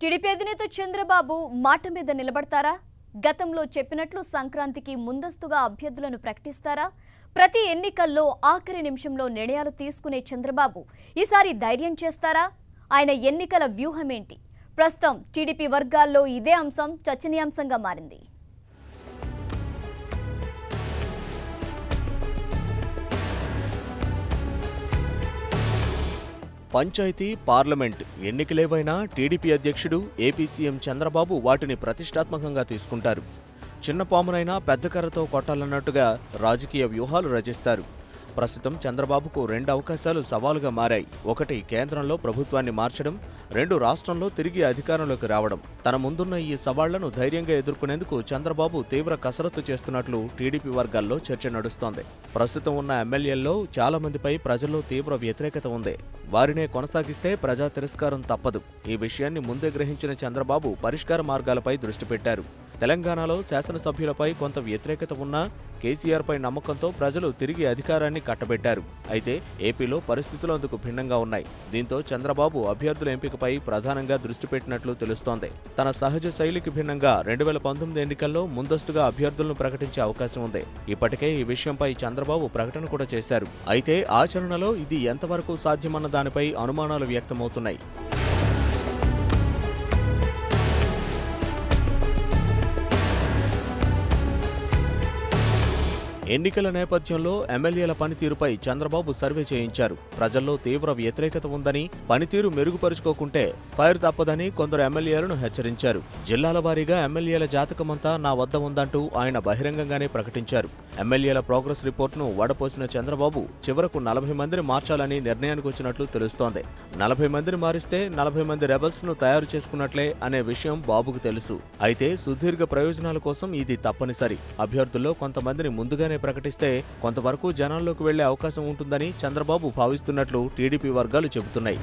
TDP అధినేత చంద్రబాబు మాట మీద నిలబడతారా? గతంలో చెప్పినట్లు సంక్రాంతికి ముందస్తుగా అభ్యర్థులను ప్రకటిస్తారా? ప్రతి ఎన్నికల్లో ఆఖరి నిమిషంలో నిర్ణయాలు తీసుకునే చంద్రబాబు ఈసారి ధైర్యం చేస్తారా? ఆయన ఎన్నికల వ్యూహం ఏంటి? ప్రస్తుతం టీడీపీ వర్గాల్లో ఇదే అంశం చర్చనీయాంశంగా మారింది. పంచాయతీ, పార్లమెంట్ ఎన్నికలేవైనా టీడీపీ అధ్యక్షుడు ఏపీ సీఎం చంద్రబాబు వాటిని ప్రతిష్టాత్మకంగా తీసుకుంటారు. చిన్న పామునైనా పెద్ద కర్రతో కొట్టాలన్నట్టుగా రాజకీయ వ్యూహాలు రచిస్తారు. ప్రస్తుతం చంద్రబాబుకు 2 అవకాశాలు సవాలుగా మారాయి. ఒకటి కేంద్రంలో ప్రభుత్వాన్ని మార్చడం, 2 రాష్ట్రంలో తిరిగి అధికారంలోకి రావడం. తన ముందున్న ఈ సవాళ్లను ధైర్యంగా ఎదుర్కొనేందుకు చంద్రబాబు తీవ్ర కసరత్తు చేస్తున్నట్లు టీడీపీ వర్గాల్లో చర్చ నడుస్తోంది. ప్రస్తుతం ఉన్న ఎమ్మెల్యేల్లో చాలా మందిపై ప్రజల్లో తీవ్ర వ్యతిరేకత ఉంది. వారినే కొనసాగిస్తే ప్రజా తిరస్కారం తప్పదు. ఈ విషయాన్ని ముందే గ్రహించిన చంద్రబాబు పరిష్కార మార్గాలపై దృష్టి పెట్టారు. తెలంగాణలో శాసనసభ్యులపై కొంత వ్యతిరేకత ఉన్నా కేసీఆర్పై నమ్మకంతో ప్రజలు తిరిగి అధికారాన్ని కట్టబెట్టారు. అయితే ఏపీలో పరిస్థితులు అందుకు భిన్నంగా ఉన్నాయి. దీంతో చంద్రబాబు అభ్యర్థుల ఎంపికపై ప్రధానంగా దృష్టి పెట్టినట్లు తెలుస్తోంది. తన సహజ శైలికి భిన్నంగా 2019 ఎన్నికల్లో ముందస్తుగా అభ్యర్థులను ప్రకటించే అవకాశం ఉంది. ఇప్పటికే ఈ విషయంపై చంద్రబాబు ప్రకటన కూడా చేశారు. అయితే ఆచరణలో ఇది ఎంతవరకు సాధ్యమన్న దానిపై అనుమానాలు వ్యక్తమవుతున్నాయి. ఎన్నికల నేపథ్యంలో ఎమ్మెల్యేల పనితీరుపై చంద్రబాబు సర్వే చేయించారు. ప్రజల్లో తీవ్ర వ్యతిరేకత ఉందని, పనితీరు మెరుగుపరుచుకోకుంటే ఫైర్ తప్పదని కొందరు ఎమ్మెల్యేలను హెచ్చరించారు. జిల్లాల వారీగా ఎమ్మెల్యేల జాతకమంతా నా వద్ద ఉందంటూ ఆయన బహిరంగంగానే ప్రకటించారు. ఎమ్మెల్యేల ప్రోగ్రెస్ రిపోర్టును వడపోసిన చంద్రబాబు చివరకు 40 మందిని మార్చాలని నిర్ణయానికి వచ్చినట్లు తెలుస్తోంది. 40 మందిని మారిస్తే 40 మంది రెబల్స్ ను తయారు చేసుకున్నట్లే అనే విషయం బాబుకు తెలుసు. అయితే సుదీర్ఘ ప్రయోజనాల కోసం ఇది తప్పనిసరి. అభ్యర్థుల్లో కొంతమందిని ముందుగానే ప్రకటిస్తే కొంతవరకు జనాల్లోకి వెళ్లే అవకాశం ఉంటుందని చంద్రబాబు భావిస్తున్నట్లు టీడీపీ వర్గాలు చెబుతున్నాయి.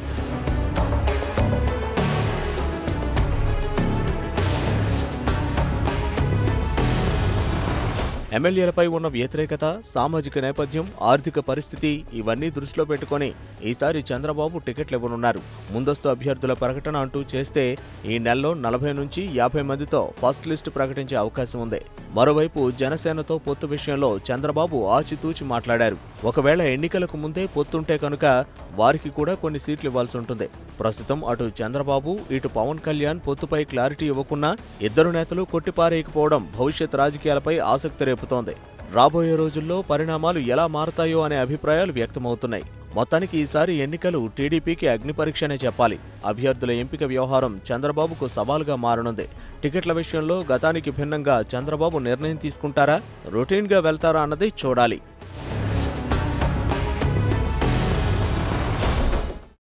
ఎమ్మెల్యేలపై ఉన్న వ్యతిరేకత, సామాజిక నేపథ్యం, ఆర్థిక పరిస్థితి ఇవన్నీ దృష్టిలో పెట్టుకుని ఈసారి చంద్రబాబు టికెట్లు ఇవ్వనున్నారు. ముందస్తు అభ్యర్థుల ప్రకటన అంటూ చేస్తే ఈ నెలలో 40 నుంచి 50 మందితో ఫస్ట్ లిస్ట్ ప్రకటించే అవకాశం ఉంది. మరోవైపు జనసేనతో పొత్తు విషయంలో చంద్రబాబు ఆచితూచి మాట్లాడారు. ఒకవేళ ఎన్నికలకు ముందే పొత్తుంటే కనుక వారికి కూడా కొన్ని సీట్లు ఇవ్వాల్సి ఉంటుంది. ప్రస్తుతం అటు చంద్రబాబు, ఇటు పవన్ కళ్యాణ్ పొత్తుపై క్లారిటీ ఇవ్వకున్నా ఇద్దరు నేతలు కొట్టిపారేయకపోవడం భవిష్యత్ రాజకీయాలపై ఆసక్తి రేపుతోంది. రాబోయే రోజుల్లో పరిణామాలు ఎలా మారతాయో అనే అభిప్రాయాలు వ్యక్తమవుతున్నాయి. మొత్తానికి ఈసారి ఎన్నికలు టీడీపీకి అగ్నిపరీక్షనే చెప్పాలి. అభ్యర్థుల ఎంపిక వ్యవహారం చంద్రబాబుకు సవాలుగా మారనుంది. టికెట్ల విషయంలో గతానికి భిన్నంగా చంద్రబాబు నిర్ణయం తీసుకుంటారా, రొటీన్గా వెళ్తారా అన్నది చూడాలి.